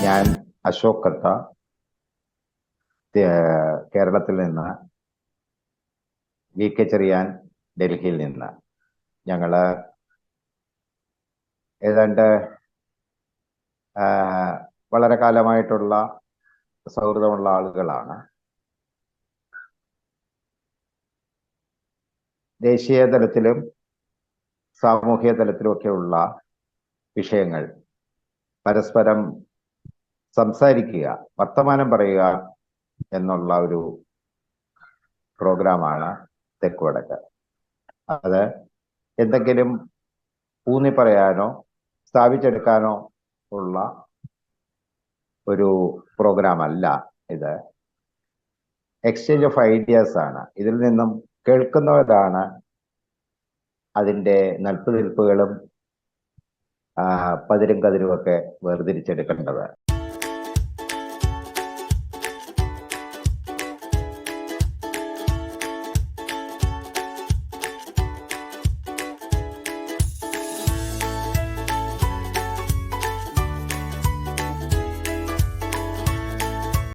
ഞാൻ അശോക് കത്ത, കേരളത്തിൽ നിന്ന്, VK ചെറിയാൻ ഡൽഹിയിൽ നിന്ന്. ഞങ്ങള് ഏതാണ്ട് വളരെ കാലമായിട്ടുള്ള സൗഹൃദമുള്ള ആളുകളാണ്. ദേശീയ തലത്തിലും സാമൂഹിക തലത്തിലുമൊക്കെയുള്ള വിഷയങ്ങൾ പരസ്പരം സംസാരിക്കുക, വർത്തമാനം പറയുക എന്നുള്ള ഒരു പ്രോഗ്രാമാണ് തെക്കുവടക്ക്. അത് എന്തെങ്കിലും ഊന്നി പറയാനോ സ്ഥാപിച്ചെടുക്കാനോ ഉള്ള ഒരു പ്രോഗ്രാം അല്ല ഇത്. എക്സ്ചേഞ്ച് ഓഫ് ഐഡിയാസ് ആണ്. ഇതിൽ നിന്നും കേൾക്കുന്നവരാണ് അതിൻ്റെ നൽപ്പുതിൽപ്പുകളും പതിരും കതിരുമൊക്കെ വേർതിരിച്ചെടുക്കേണ്ടത്.